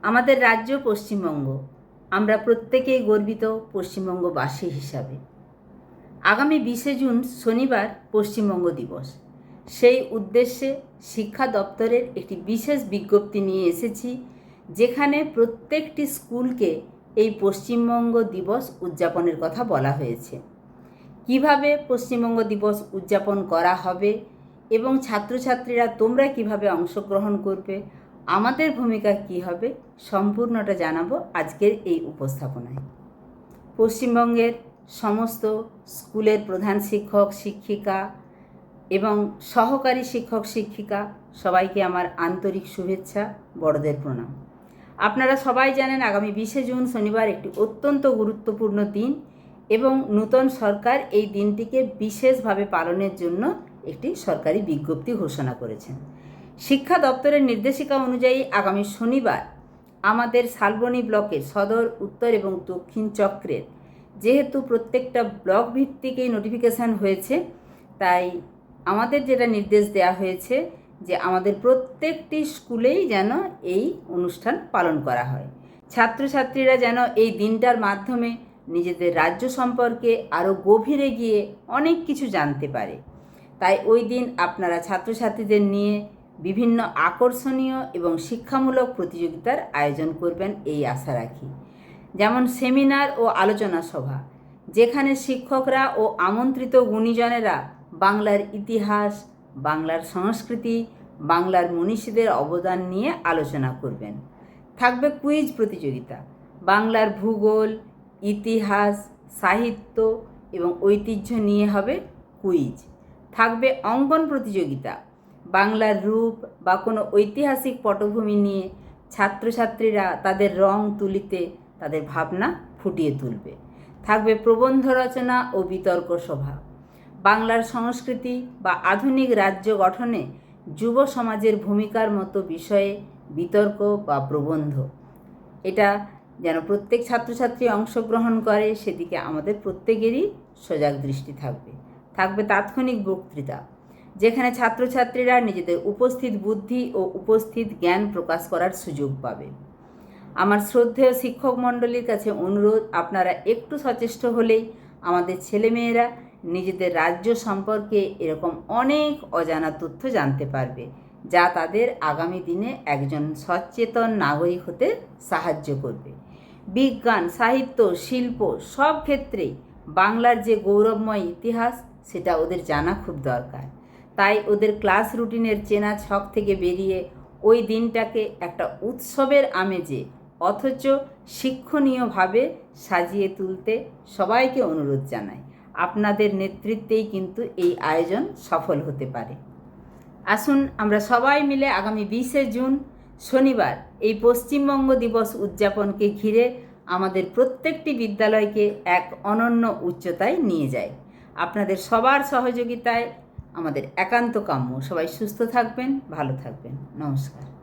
আমাদের রাজ্য পশ্চিমবঙ্গ, আমরা প্রত্যেকেই গর্বিত পশ্চিমবঙ্গবাসী হিসাবে। আগামী 20শে জুন শনিবার পশ্চিমবঙ্গ দিবস। সেই উদ্দেশ্যে শিক্ষা দপ্তরের একটি বিশেষ বিজ্ঞপ্তি নিয়ে এসেছি, যেখানে প্রত্যেকটি স্কুলকে এই পশ্চিমবঙ্গ দিবস উদযাপনের কথা বলা হয়েছে। কিভাবে পশ্চিমবঙ্গ দিবস উদযাপন করা হবে এবং ছাত্রছাত্রীরা তোমরা কিভাবে অংশগ্রহণ করবে, আমাদের ভূমিকা কী হবে, সম্পূর্ণটা জানাবো আজকের এই উপস্থাপনায়। পশ্চিমবঙ্গের সমস্ত স্কুলের প্রধান শিক্ষক শিক্ষিকা এবং সহকারী শিক্ষক শিক্ষিকা সবাইকে আমার আন্তরিক শুভেচ্ছা, বড়দের প্রণাম। আপনারা সবাই জানেন আগামী 20শে জুন শনিবার একটি অত্যন্ত গুরুত্বপূর্ণ দিন এবং নূতন সরকার এই দিনটিকে বিশেষভাবে পালনের জন্য একটি সরকারি বিজ্ঞপ্তি ঘোষণা করেছেন। শিক্ষা দপ্তরের নির্দেশিকা অনুযায়ী আগামী শনিবার আমাদের শালবনী ব্লকের সদর, উত্তর এবং দক্ষিণ চক্রের, যেহেতু প্রত্যেকটা ব্লক ভিত্তিকেই নোটিফিকেশান হয়েছে, তাই আমাদের যেটা নির্দেশ দেওয়া হয়েছে যে আমাদের প্রত্যেকটি স্কুলেই যেন এই অনুষ্ঠান পালন করা হয়। ছাত্রছাত্রীরা যেন এই দিনটার মাধ্যমে নিজেদের রাজ্য সম্পর্কে আরও গভীরে গিয়ে অনেক কিছু জানতে পারে। তাই ওই দিন আপনারা ছাত্রছাত্রীদের নিয়ে বিভিন্ন আকর্ষণীয় এবং শিক্ষামূলক প্রতিযোগিতার আয়োজন করবেন এই আশা রাখি। যেমন সেমিনার ও আলোচনা সভা, যেখানে শিক্ষকরা ও আমন্ত্রিত গুণীজনেরা বাংলার ইতিহাস, বাংলার সংস্কৃতি, বাংলার মনীষীদের অবদান নিয়ে আলোচনা করবেন। থাকবে কুইজ প্রতিযোগিতা, বাংলার ভূগোল, ইতিহাস, সাহিত্য এবং ঐতিহ্য নিয়ে হবে কুইজ। থাকবে অঙ্কন প্রতিযোগিতা, বাংলার রূপ বা কোনো ঐতিহাসিক পটভূমি নিয়ে ছাত্রছাত্রীরা তাদের রং তুলিতে তাদের ভাবনা ফুটিয়ে তুলবে। থাকবে প্রবন্ধ রচনা ও বিতর্ক সভা, বাংলার সংস্কৃতি বা আধুনিক রাজ্য গঠনে যুব সমাজের ভূমিকার মতো বিষয়ে বিতর্ক বা প্রবন্ধ। এটা যেন প্রত্যেক ছাত্রছাত্রী অংশগ্রহণ করে, সেদিকে আমাদের প্রত্যেকেরই সজাগ দৃষ্টি থাকবে। থাকবে তাৎক্ষণিক বক্তৃতা, যেখানে ছাত্রছাত্রীরা নিজেদের উপস্থিত বুদ্ধি ও উপস্থিত জ্ঞান প্রকাশ করার সুযোগ পাবে। আমার শ্রদ্ধেয় শিক্ষক মণ্ডলীর কাছে অনুরোধ, আপনারা একটু সচেষ্ট হলেই আমাদের ছেলেমেয়েরা নিজেদের রাজ্য সম্পর্কে এরকম অনেক অজানা তথ্য জানতে পারবে, যা তাদের আগামী দিনে একজন সচেতন নাগরিক হতে সাহায্য করবে। বিজ্ঞান, সাহিত্য, শিল্প সব ক্ষেত্রেই বাংলার যে গৌরবময় ইতিহাস, সেটা ওদের জানা খুব দরকার। তাই ওদের ক্লাস রুটিনের চেনা ছক থেকে বেরিয়ে ওই দিনটাকে একটা উৎসবের আমেজে অথচ শিক্ষণীয়ভাবে সাজিয়ে তুলতে সবাইকে অনুরোধ জানাই। আপনাদের নেতৃত্বেই কিন্তু এই আয়োজন সফল হতে পারে। আসুন আমরা সবাই মিলে আগামী 20শে জুন শনিবার এই পশ্চিমবঙ্গ দিবস উদযাপনকে ঘিরে আমাদের প্রত্যেকটি বিদ্যালয়কে এক অনন্য উচ্চতায় নিয়ে যাই। আপনাদের সবার সহযোগিতায় আমাদের একান্ত কাম্য। সবাই সুস্থ থাকবেন, ভালো থাকবেন। নমস্কার।